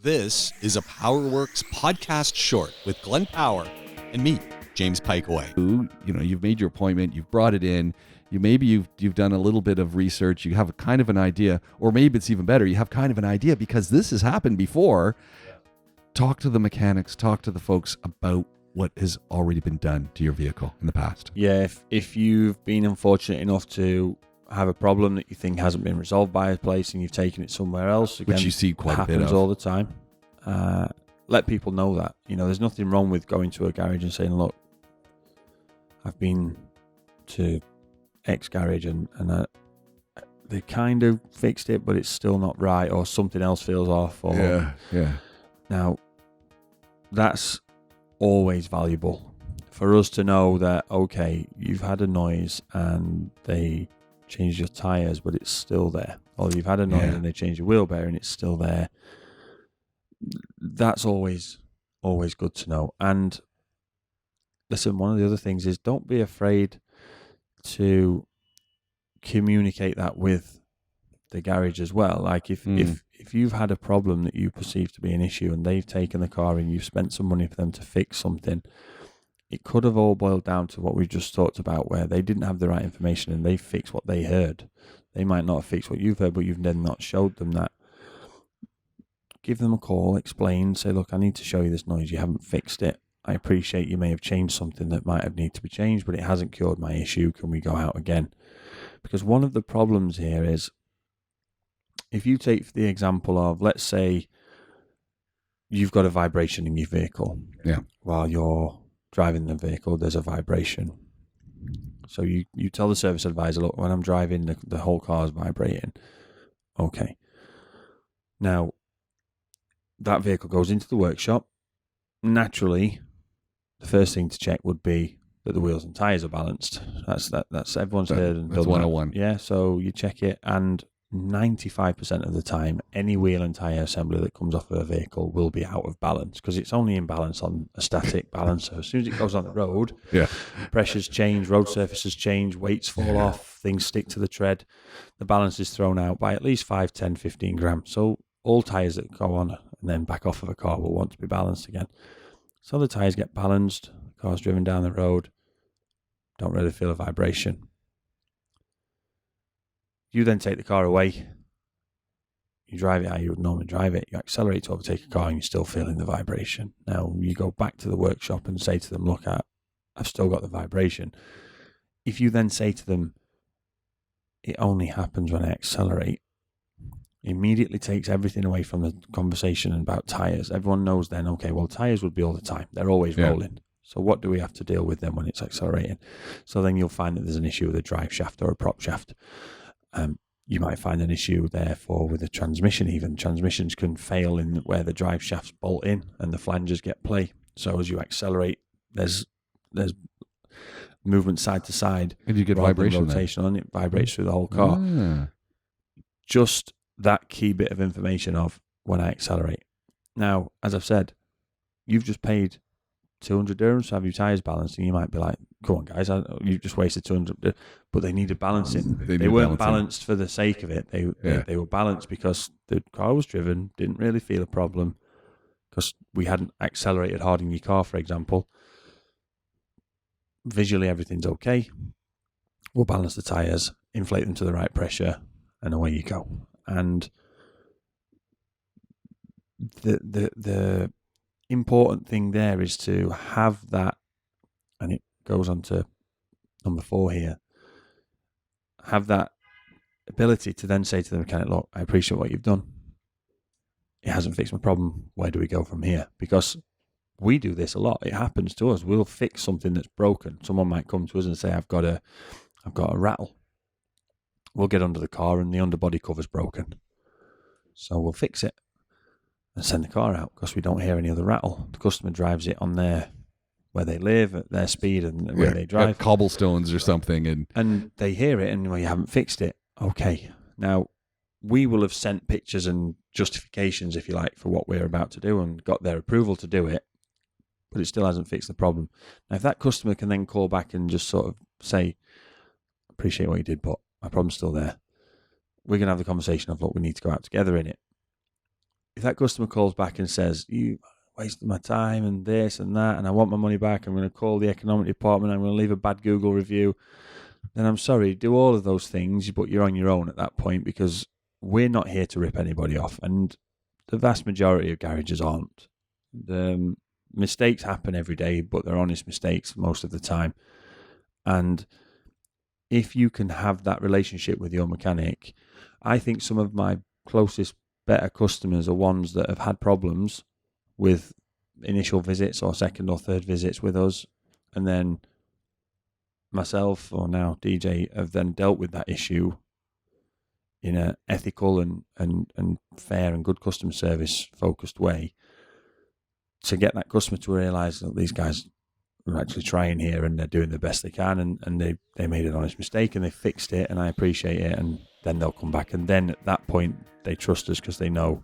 This is a Powerworks podcast short with Glenn Power and me, James Pikeway. You've made your appointment, you've brought it in, you've done a little bit of research, you have kind of an idea, or maybe it's even better, you have kind of an idea because this has happened before. Talk to the mechanics, talk to the folks about what has already been done to your vehicle in the past. Yeah, if you've been unfortunate enough to have a problem that you think hasn't been resolved by a place and you've taken it somewhere else, again, Which you see quite a bit happens of all the time. Let people know that. There's nothing wrong with going to a garage and saying, look, I've been to X garage and they kind of fixed it, but it's still not right, or something else feels off. Or, Yeah. Now, that's always valuable for us to know that, okay, you've had a noise and they changed your tires, but it's still there. Or you've had a noise and they changed your wheel bearing, it's still there. That's always good to know. And listen, one of the other things is don't be afraid to communicate that with the garage as well. Like if you've had a problem that you perceive to be an issue and they've taken the car and you've spent some money for them to fix something, it could have all boiled down to what we just talked about, where they didn't have the right information and they fixed what they heard. They might not have fixed what you've heard, but you've then not showed them that. Give them a call, explain, say, look, I need to show you this noise. You haven't fixed it. I appreciate you may have changed something that might have need to be changed, but it hasn't cured my issue. Can we go out again? Because one of the problems here is, if you take the example of, let's say, you've got a vibration in your vehicle. Yeah. While you're driving the vehicle, there's a vibration. So you tell the service advisor, look, when I'm driving, the whole car is vibrating. Okay. Now, that vehicle goes into the workshop. Naturally, the first thing to check would be that the wheels and tires are balanced. That's everyone's heard and that's done 101. that. Yeah, so you check it, and 95% of the time, any wheel and tyre assembly that comes off of a vehicle will be out of balance, because it's only in balance on a static balancer. As soon as it goes on the road, pressures change, road surfaces change, weights fall off, things stick to the tread. The balance is thrown out by at least 5, 10, 15 grams. So all tyres that go on and then back off of a car will want to be balanced again. So the tyres get balanced, the car's driven down the road, don't really feel a vibration. You then take the car away, you drive it how you would normally drive it, you accelerate to overtake a car and you're still feeling the vibration. Now you go back to the workshop and say to them, look, I've still got the vibration. If you then say to them, it only happens when I accelerate, immediately takes everything away from the conversation about tyres. Everyone knows then, okay, well, tyres would be all the time. They're always rolling. So what do we have to deal with then when it's accelerating? So then you'll find that there's an issue with a drive shaft or a prop shaft. You might find an issue, therefore, with a transmission even. Transmissions can fail in where the drive shafts bolt in and the flanges get play. So as you accelerate, there's movement side to side. And you get vibration. Rotation on it, vibrates through the whole car. Just that key bit of information of when I accelerate. Now, as I've said, you've just paid 200 dirhams to have your tyres balanced, and you might be like, come on guys, you just wasted 200, but they needed balancing. They weren't balanced for the sake of it. They were balanced because the car was driven, didn't really feel a problem, because we hadn't accelerated hard in your car, for example. Visually, everything's okay. We'll balance the tyres, inflate them to the right pressure, and away you go. And the important thing there is to have that, and it goes on to number 4 here, have that ability to then say to the mechanic, look, I appreciate what you've done. It hasn't fixed my problem. Where do we go from here? Because we do this a lot. It happens to us. We'll fix something that's broken. Someone might come to us and say, I've got a rattle. We'll get under the car and the underbody cover's broken. So we'll fix it and send the car out because we don't hear any other rattle. The customer drives it on where they live, at their speed and where they drive. Cobblestones or something. And they hear it and, well, you haven't fixed it. Okay. Now, we will have sent pictures and justifications, if you like, for what we're about to do and got their approval to do it, but it still hasn't fixed the problem. Now, if that customer can then call back and just sort of say, appreciate what you did, but my problem's still there, we're going to have the conversation of, look, we need to go out together in it. if that customer calls back and says, you wasted my time and this and that, and I want my money back, I'm going to call the economic department, I'm going to leave a bad Google review, then I'm sorry, do all of those things, but you're on your own at that point, because we're not here to rip anybody off. And the vast majority of garages aren't. The mistakes happen every day, but they're honest mistakes most of the time. And if you can have that relationship with your mechanic, I think some of my closest, better customers are ones that have had problems with initial visits or second or third visits with us, and then myself, or now DJ, have then dealt with that issue in an ethical and fair and good customer service focused way, to get that customer to realise that these guys are actually trying here and they're doing the best they can, and they made an honest mistake and they fixed it, and I appreciate it, and then they'll come back, and then at that point they trust us because they know